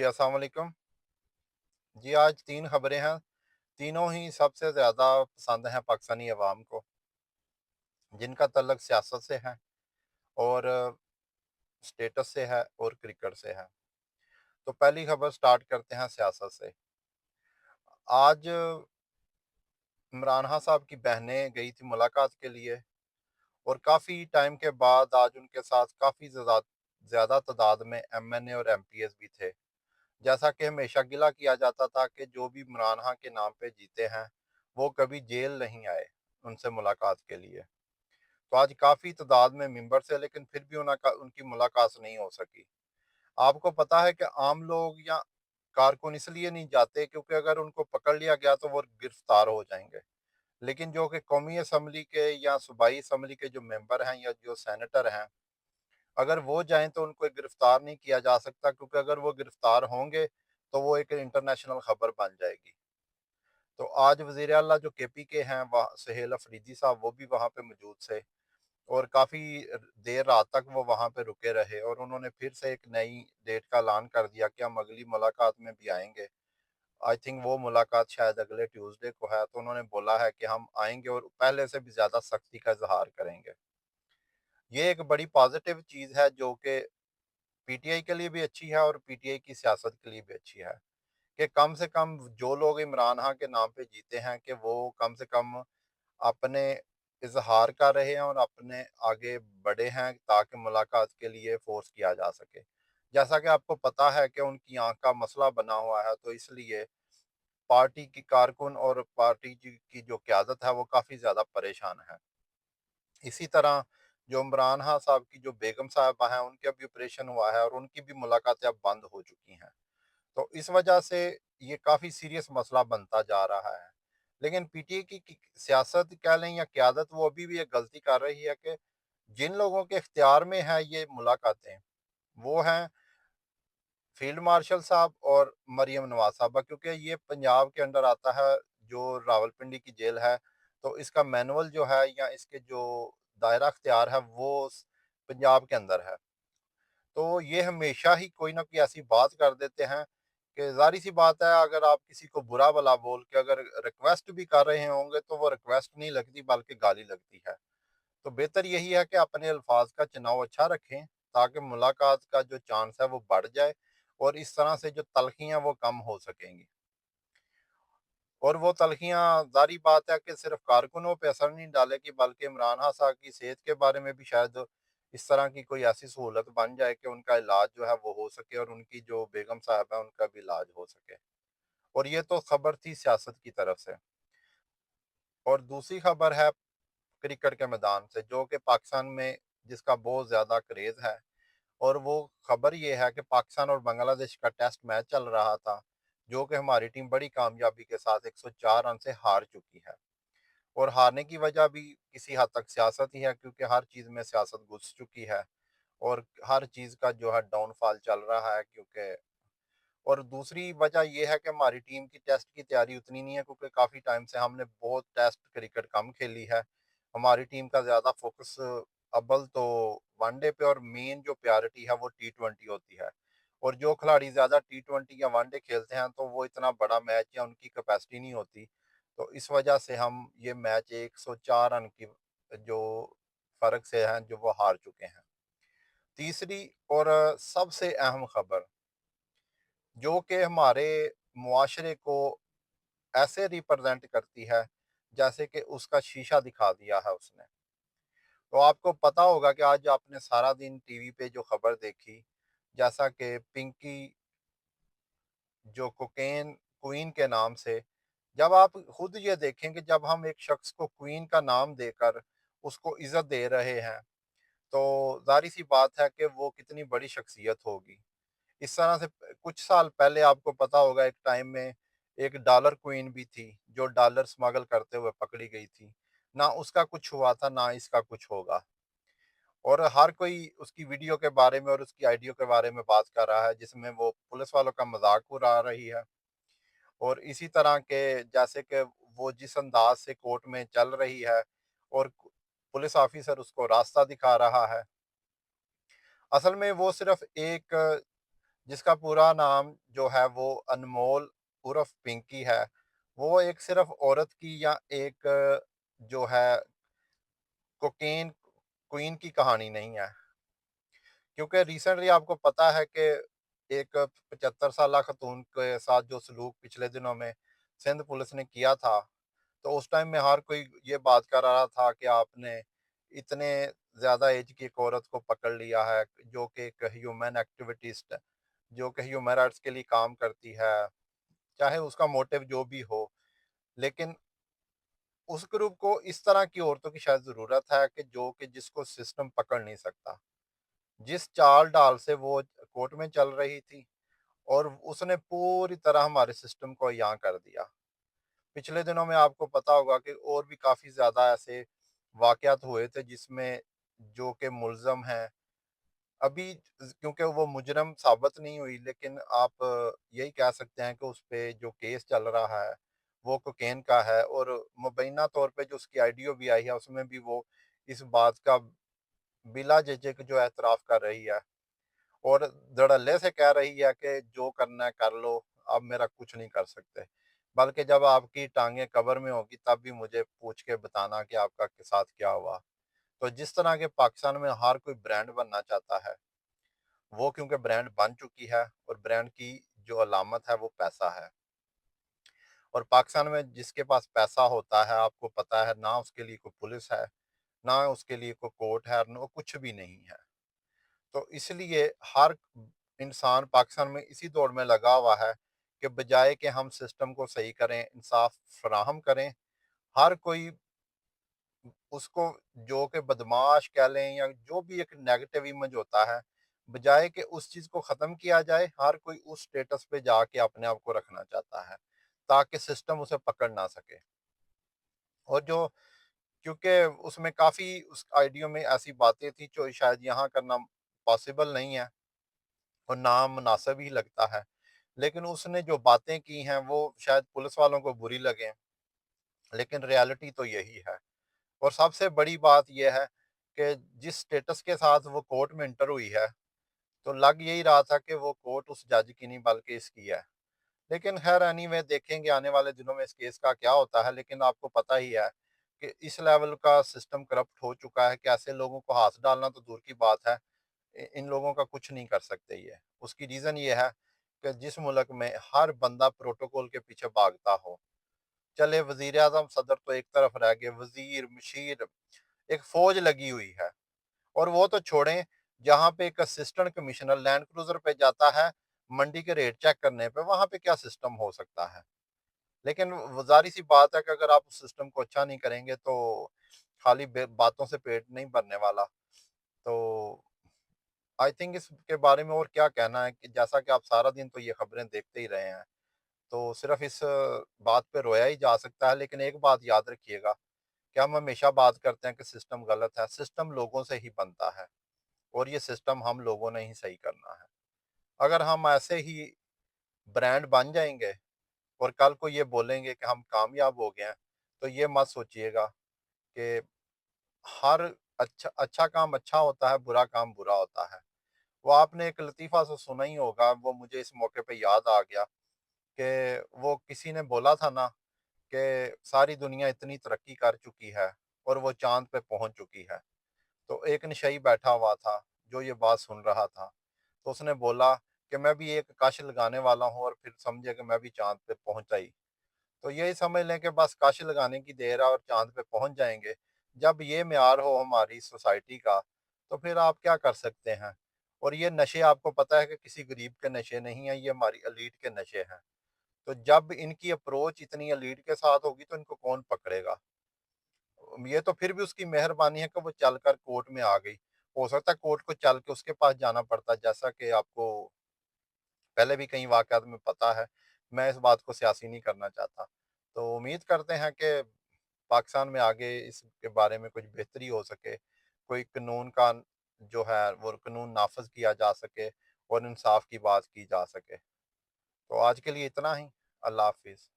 जी, अस्सलाम वालेकुम। जी, आज 3 खबरें हैं, तीनों ही सबसे ज़्यादा पसंद हैं पाकिस्तानी अवाम को, जिनका तल्लुक सियासत से है और स्टेटस से है और क्रिकेट से है। तो पहली खबर स्टार्ट करते हैं सियासत से। आज इमरान खान साहब की बहनें गई थी मुलाकात के लिए और काफ़ी टाइम के बाद आज उनके साथ काफ़ी ज़्यादा तादाद में एमएनए और एमपीएस भी थे। जैसा कि हमेशा गिला किया जाता था कि जो भी इमरान खान के नाम पे जीते हैं, वो कभी जेल नहीं आए उनसे मुलाकात के लिए। तो आज काफ़ी तादाद में मेंबर्स है, लेकिन फिर भी उनकी मुलाकात नहीं हो सकी। आपको पता है कि आम लोग या कारकुन इसलिए नहीं जाते क्योंकि अगर उनको पकड़ लिया गया तो वो गिरफ्तार हो जाएंगे। लेकिन जो कि कौमी असम्बली के या सूबाई असम्बली के जो मेंबर हैं या जो सेनेटर हैं, अगर वो जाएं तो उनको गिरफ्तार नहीं किया जा सकता, क्योंकि अगर वो गिरफ्तार होंगे तो वो एक इंटरनेशनल खबर बन जाएगी। तो आज वज़ीर आला जो केपी के हैं वह सुहेल अफरीदी साहब, वो भी वहाँ पे मौजूद थे और काफ़ी देर रात तक वो वहाँ पे रुके रहे और उन्होंने फिर से एक नई डेट का ऐलान कर दिया कि हम अगली मुलाकात में भी आएंगे। आई थिंक वो मुलाकात शायद अगले ट्यूसडे को है, तो उन्होंने बोला है कि हम आएंगे और पहले से भी ज़्यादा सख्ती का इजहार करेंगे। ये एक बड़ी पॉजिटिव चीज़ है जो कि पीटीआई के लिए भी अच्छी है और पीटीआई की सियासत के लिए भी अच्छी है कि कम से कम जो लोग इमरान खान के नाम पे जीते हैं कि वो कम से कम अपने इजहार कर रहे हैं और अपने आगे बढ़े हैं ताकि मुलाकात के लिए फोर्स किया जा सके। जैसा कि आपको पता है कि उनकी आंख का मसला बना हुआ है, तो इसलिए पार्टी की कारकुन और की जो क्यादत है वो काफ़ी ज़्यादा परेशान है। इसी तरह जो इमरान खान साहब की जो बेगम साहबा हैं, उनका भी ऑपरेशन हुआ है और उनकी भी मुलाकातें अब बंद हो चुकी हैं। तो इस वजह से ये काफ़ी सीरियस मसला बनता जा रहा है। लेकिन पीटीआई की सियासत कह लें या क़यादत, वो अभी भी एक गलती कर रही है कि जिन लोगों के इख्तियार में है ये मुलाकातें, वो हैं फील्ड मार्शल साहब और मरियम नवाज साहबा, क्योंकि ये पंजाब के अंडर आता है जो रावलपिंडी की जेल है। तो इसका मैनुअल जो है या इसके जो दायरा इख्तियार है वो पंजाब के अंदर है। तो ये हमेशा ही कोई ना कोई ऐसी बात कर देते हैं कि ज़ाहिर सी बात है, अगर आप किसी को बुरा भला बोल के अगर रिक्वेस्ट भी कर रहे होंगे तो वो रिक्वेस्ट नहीं लगती बल्कि गाली लगती है। तो बेहतर यही है कि अपने अल्फाज का चुनाव अच्छा रखें ताकि मुलाकात का जो चांस है वो बढ़ जाए और इस तरह से जो तलखियां वो कम हो सकेंगी। और वो तलखियां, ज़ाहिर बात है कि सिर्फ कारकुनों पे असर नहीं डालेगी बल्कि इमरान खान साहब की सेहत के बारे में भी शायद इस तरह की कोई ऐसी सहूलत बन जाए कि उनका इलाज जो है वो हो सके और उनकी जो बेगम साहब है उनका भी इलाज हो सके। और ये तो खबर थी सियासत की तरफ से। और दूसरी खबर है क्रिकेट के मैदान से, जो कि पाकिस्तान में जिसका बहुत ज़्यादा क्रेज़ है। और वो खबर ये है कि पाकिस्तान और बांग्लादेश का टेस्ट मैच चल रहा था, जो कि हमारी टीम बड़ी कामयाबी के साथ 104 रन से हार चुकी है। और हारने की वजह भी किसी हद तक सियासत ही है, क्योंकि हर चीज़ में सियासत घुस चुकी है और हर चीज़ का जो है डाउनफॉल चल रहा है। क्योंकि और दूसरी वजह ये है कि हमारी टीम की टेस्ट की तैयारी उतनी नहीं है, क्योंकि काफ़ी टाइम से हमने बहुत टेस्ट क्रिकेट कम खेली है। हमारी टीम का ज़्यादा फोकस अव्वल तो वनडे पे और मेन जो प्रायोरिटी है वो टी20 होती है। और जो खिलाड़ी ज़्यादा टी20 या वनडे खेलते हैं तो वो इतना बड़ा मैच या उनकी कैपेसिटी नहीं होती। तो इस वजह से हम ये मैच 104 रन की जो फ़र्क से हैं जो वो हार चुके हैं। तीसरी और सबसे अहम खबर, जो कि हमारे मुआशरे को ऐसे रिप्रेजेंट करती है जैसे कि उसका शीशा दिखा दिया है उसने। तो आपको पता होगा कि आज आपने सारा दिन टीवी पे जो खबर देखी, जैसा कि पिंकी जो कोकेन क्वीन के नाम से, जब आप खुद ये देखें कि जब हम एक शख्स को क्वीन का नाम देकर उसको इज्जत दे रहे हैं, तो जाहिर सी बात है कि वो कितनी बड़ी शख्सियत होगी। इस तरह से कुछ साल पहले आपको पता होगा एक टाइम में एक डॉलर क्वीन भी थी जो डॉलर स्मगल करते हुए पकड़ी गई थी। ना उसका कुछ हुआ था ना इसका कुछ होगा। और हर कोई उसकी वीडियो के बारे में और उसकी आइडियो के बारे में बात कर रहा है, जिसमें वो पुलिस वालों का मजाक उड़ा रही है। और इसी तरह के जैसे कि वो जिस अंदाज से कोर्ट में चल रही है और पुलिस ऑफिसर उसको रास्ता दिखा रहा है, असल में वो सिर्फ एक जिसका पूरा नाम जो है वो अनमोल उर्फ पिंकी है। वो एक सिर्फ औरत की या एक जो है कोकेन क्वीन की कहानी नहीं है, क्योंकि रिसेंटली आपको पता है कि एक 75 साला खतून के साथ जो सलूक पिछले दिनों में सिंध पुलिस ने किया था, तो उस टाइम में हर कोई ये बात कर रहा था कि आपने इतने ज़्यादा एज की एक औरत को पकड़ लिया है, जो कि एक ह्यूमन एक्टिविटिस्ट है, जो कि ह्यूमन राइट्स के लिए काम करती है, चाहे उसका मोटिव जो भी हो। लेकिन उस ग्रुप को इस तरह की औरतों की शायद ज़रूरत है कि जो कि जिसको सिस्टम पकड़ नहीं सकता। जिस चाल ढाल से वो कोर्ट में चल रही थी, और उसने पूरी तरह हमारे सिस्टम को यहाँ कर दिया। पिछले दिनों में आपको पता होगा कि और भी काफ़ी ज़्यादा ऐसे वाक़यात हुए थे जिसमें जो कि मुल्ज़म हैं, अभी क्योंकि वो मुजरम साबित नहीं हुई, लेकिन आप यही कह सकते हैं कि उस पे जो केस चल रहा है, वो कोकेन का है, और मुबैना तौर पे जो उसकी ऑडियो भी आई है, उसमें भी वो इस बात का बिला झिझक जो एतराफ़ कर रही है, और धड़ल्ले से कह रही है कि जो करना है कर लो, आप मेरा कुछ नहीं कर सकते। बल्कि जब आपकी टाँगें कब्र में होगी तब भी मुझे पूछ के बताना कि आपका के साथ क्या हुआ। तो जिस तरह के पाकिस्तान में हर कोई ब्रांड बनना चाहता है, वो क्योंकि ब्रांड बन चुकी है, और ब्रांड की जो अलामत है वो पैसा है। और पाकिस्तान में जिसके पास पैसा होता है, आपको पता है, ना उसके लिए कोई पुलिस है, ना उसके लिए कोई कोर्ट है, ना कुछ भी नहीं है। तो इसलिए हर इंसान पाकिस्तान में इसी दौड़ में लगा हुआ है कि बजाय कि हम सिस्टम को सही करें, इंसाफ फराहम करें, हर कोई उसको जो कि बदमाश कह लें या जो भी एक नेगेटिव इमेज होता है, बजाय कि उस चीज़ को ख़त्म किया जाए, हर कोई उस स्टेटस पे जाके अपने आप को रखना चाहता है, ताकि सिस्टम उसे पकड़ ना सके। और जो क्योंकि उसमें काफ़ी उस आइडियो में ऐसी बातें थी जो शायद यहाँ करना पॉसिबल नहीं है, और ना मुनासिब ही लगता है। लेकिन उसने जो बातें की हैं वो शायद पुलिस वालों को बुरी लगें, लेकिन रियलिटी तो यही है। और सबसे बड़ी बात ये है कि जिस स्टेटस के साथ वो कोर्ट में एंटर हुई है, तो लग यही रहा था कि वो कोर्ट उस जज की नहीं बल्कि इसकी है। लेकिन खैर एनीवे, देखेंगे आने वाले दिनों में इस केस का क्या होता है। लेकिन आपको पता ही है कि इस लेवल का सिस्टम करप्ट हो चुका है कि ऐसे लोगों को हाथ डालना तो दूर की बात है, इन लोगों का कुछ नहीं कर सकते ये। उसकी रीज़न ये है कि जिस मुल्क में हर बंदा प्रोटोकॉल के पीछे भागता हो, चले वज़ीर आज़म सदर तो एक तरफ रह गए, वज़ीर, मुशीर, एक फ़ौज लगी हुई है। और वो तो छोड़ें, जहाँ पे एक असिस्टेंट कमिश्नर लैंड क्रूज़र पे जाता है, मंडी के रेट चेक करने पे, वहाँ पे क्या सिस्टम हो सकता है? लेकिन वो ज़ाहिर-सी बात है कि अगर आप उस सिस्टम को अच्छा नहीं करेंगे, तो खाली बे बातों से पेट नहीं भरने वाला। तो आई थिंक इसके बारे में और क्या कहना है कि जैसा कि आप सारा दिन तो ये खबरें देखते ही रहे हैं, तो सिर्फ़ इस बात पे रोया ही जा सकता है। लेकिन एक बात याद रखिएगा कि हम हमेशा बात करते हैं कि सिस्टम गलत है, सिस्टम लोगों से ही बनता है, और ये सिस्टम हम लोगों ने ही सही करना है। अगर हम ऐसे ही ब्रांड बन जाएँगे और कल को ये बोलेंगे कि हम कामयाब हो गए हैं, तो ये मत सोचिएगा कि हर अच्छा अच्छा काम अच्छा होता है, बुरा काम बुरा होता है। वो आपने एक लतीफ़ा सा सुना ही होगा, वो मुझे इस मौके पे याद आ गया कि वो किसी ने बोला था ना कि सारी दुनिया इतनी तरक्की कर चुकी है और वो चाँद पे पहुँच चुकी है। तो एक नशई बैठा हुआ था, जो ये बात सुन रहा था। तो उसने बोला कि मैं भी एक कश लगाने वाला हूँ, और फिर समझे कि मैं भी चाँद पे पहुँचा ही। तो यही समझ लें कि बस कश लगाने की देर है और चाँद पे पहुँच जाएँगे। जब ये म्यार हो हमारी सोसाइटी का, तो फिर आप क्या कर सकते हैं? और ये नशे आपको पता है कि किसी गरीब के नशे नहीं हैं, ये हमारी एलीट के नशे हैं। तो जब इनकी अप्रोच इतनी एलीट के साथ होगी तो इनको कौन पकड़ेगा? ये तो फिर भी उसकी मेहरबानी है कि वो चलकर कोर्ट में आ गई। हो सकता है कोर्ट को चल के उसके पास जाना पड़ता, जैसा कि आपको पहले भी कई वाक़यात में पता है। मैं इस बात को सियासी नहीं करना चाहता। तो उम्मीद करते हैं कि पाकिस्तान में आगे इसके बारे में कुछ बेहतरी हो सके, कोई कानून का जो है वो कानून नाफ़ज़ किया जा सके और इंसाफ़ की बात की जा सके। तो आज के लिए इतना ही। अल्लाह हाफ़िज़।